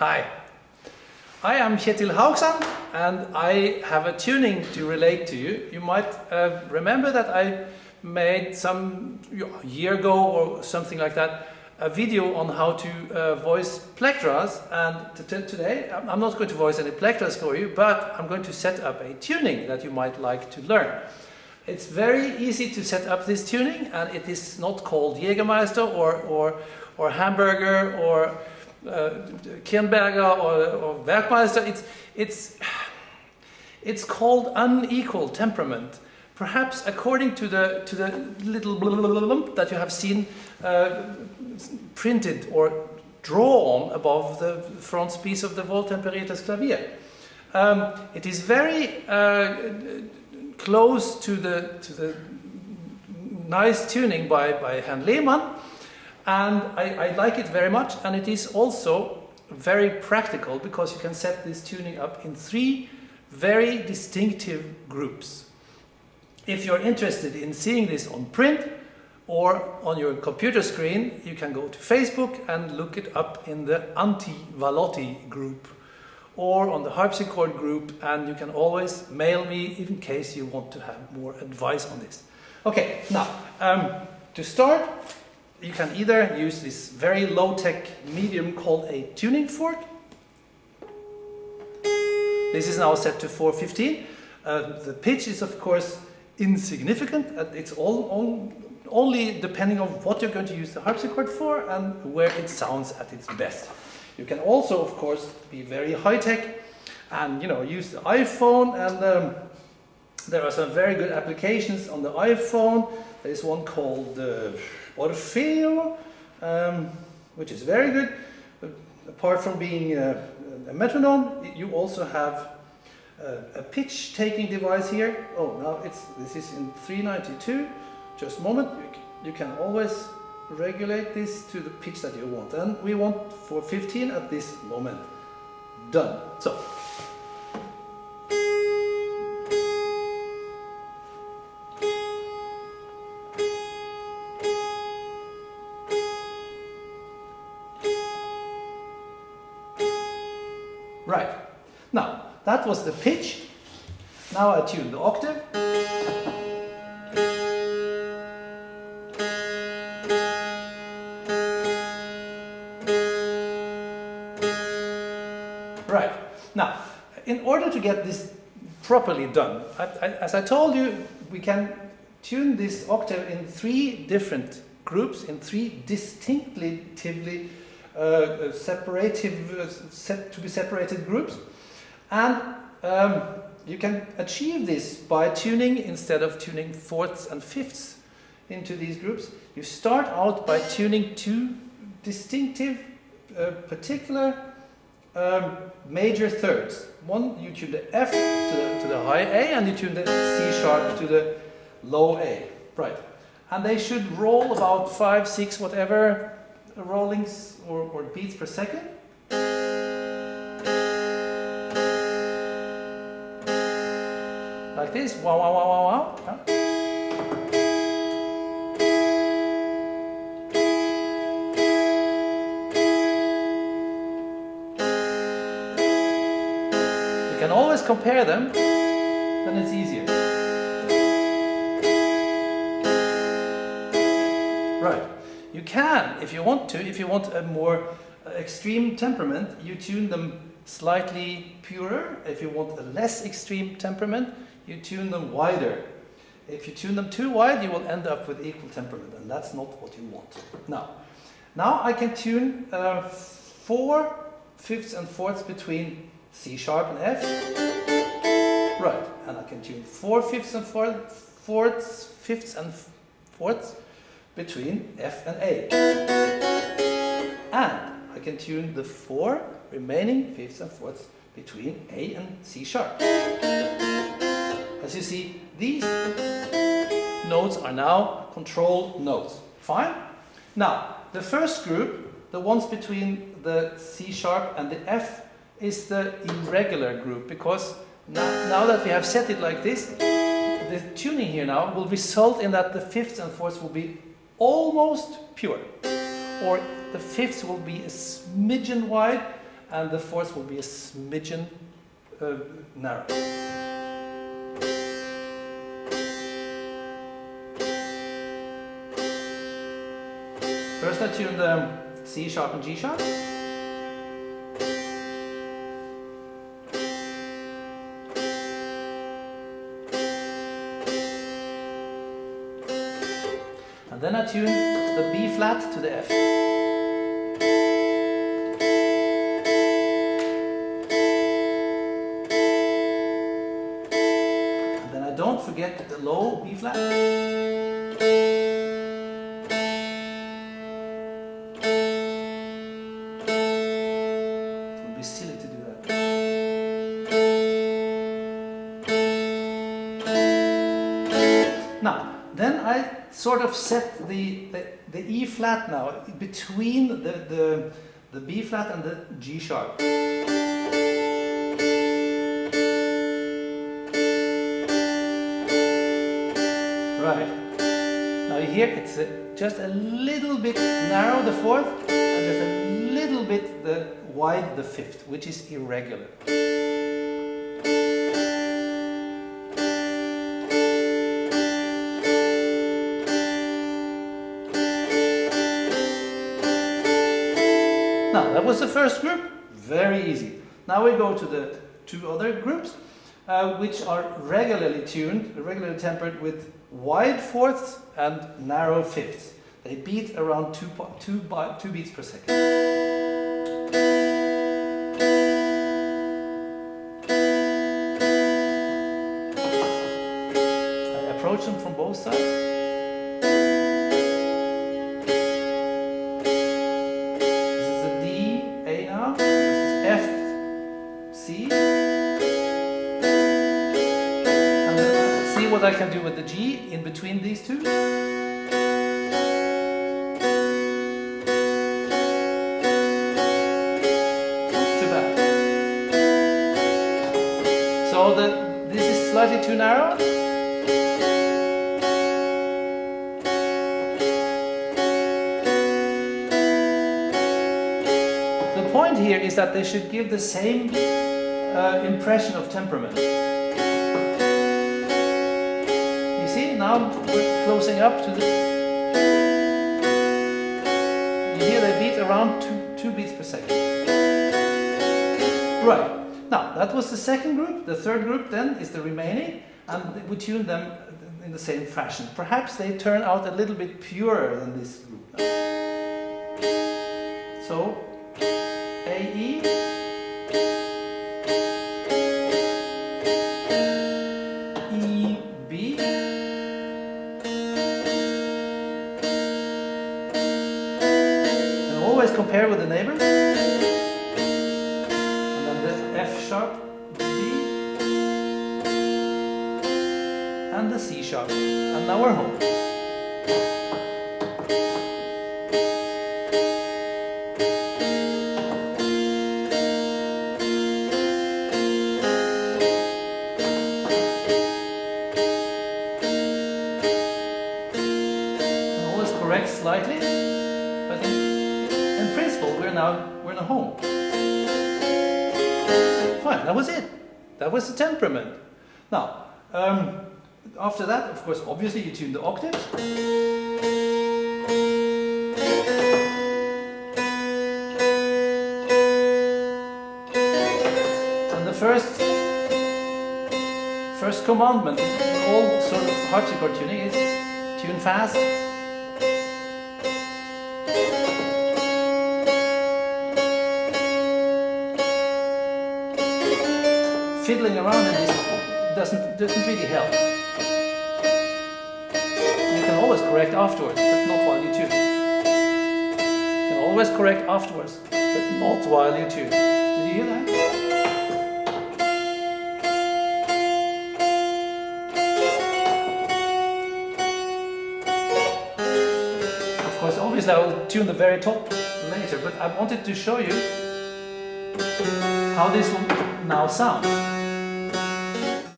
Hi, I am Ketil Haugsand and I have a tuning to relate to you. You might remember that I made some year ago or something like that a video on how to voice plectras, and today I'm not going to voice any plectras for you, but I'm going to set up a tuning that you might like to learn. It's very easy to set up this tuning, and it is not called Jaegermeister or Hamburger or Kirnberger or Werkmeister. It's called unequal temperament. Perhaps according to the little lump that you have seen printed or drawn above the frontispiece of the Wohltemperiertes Klavier. It is very close to the nice tuning by Herrn Lehmann, and I like it very much, and it is also very practical because you can set this tuning up in 3 very distinctive groups. If you're interested in seeing this on print or on your computer screen, you can go to Facebook and look it up in the Vallotti group or on the harpsichord group, and you can always mail me in case you want to have more advice on this. Okay, now to start, you can either use this very low-tech medium called a tuning fork. This is now set to 415. The pitch is of course insignificant. It's only depending on what you're going to use the harpsichord for and where it sounds at its best. You can also, of course, be very high-tech and use the iPhone, and there are some very good applications on the iPhone. There is one called Orofino, which is very good. Apart from being a metronome, you also have a pitch-taking device here. Oh, now this is in 392. Just a moment. You can always regulate this to the pitch that you want, and we want 415 at this moment. Done. So. Right. Now, that was the pitch. Now I tune the octave. Right. Now, in order to get this properly done, as I told you, we can tune this octave in 3 different groups, in 3 distinctively separated groups, and you can achieve this by tuning, instead of tuning fourths and fifths into these groups, you start out by tuning 2 distinctive particular major thirds. One, you tune the F to the high A, and you tune the C sharp to the low A. Right. And they should roll about 5, 6, whatever rollings or beats per second. Like this. Wow, wow, wow, wow, wow. Yeah. You can always compare them, then it's easier. Right. You can, if you want to, if you want a more extreme temperament, you tune them slightly purer. If you want a less extreme temperament, you tune them wider. If you tune them too wide, you will end up with equal temperament, and that's not what you want. Now I can tune 4 fifths and fourths between C sharp and F. Right, and I can tune 4 fifths and fifths and fourths between F and A. And I can tune the 4 remaining fifths and fourths between A and C sharp. As you see, these notes are now control notes. Fine? Now, the first group, the ones between the C sharp and the F, is the irregular group, because now that we have set it like this, the tuning here now will result in that the fifths and fourths will be almost pure, or the fifths will be a smidgen wide and the fourth will be a smidgen narrow. First I tune the C sharp and G sharp. And then I tune the B flat to the F. And then I don't forget the low B flat. It would be silly to do that. Now, then I sort of set the E flat now between the B flat and the G sharp. Right. Now here it's just a little bit narrow, the fourth, and just a little bit wide, the fifth, which is irregular. Now, that was the first group, very easy. Now we go to the two other groups, which are regularly tuned, regularly tempered with wide fourths and narrow fifths. They beat around 2 beats per second. I approach them from both sides. What I can do with the G in between these two. Not too bad. So this is slightly too narrow. The point here is that they should give the same impression of temperament. Now we're closing up to the... You hear they beat around 2 beats per second. Right. Now, that was the second group. The third group then is the remaining, and we tune them in the same fashion. Perhaps they turn out a little bit purer than this group now. So, A, E. Compare with the neighbor, and then the F sharp, B, and the C sharp, and now we're home. And always correct slightly, but in principle, we're now home. Fine, that was it. That was the temperament. Now, after that, of course, obviously you tune the octaves. And the first commandment in all sort of harpsichord tuning is tune fast. Fiddling around in this doesn't really help. You can always correct afterwards, but not while you tune. You can always correct afterwards, but not while you tune. Did you hear that? Of course, obviously I will tune the very top later, but I wanted to show you how this will now sound.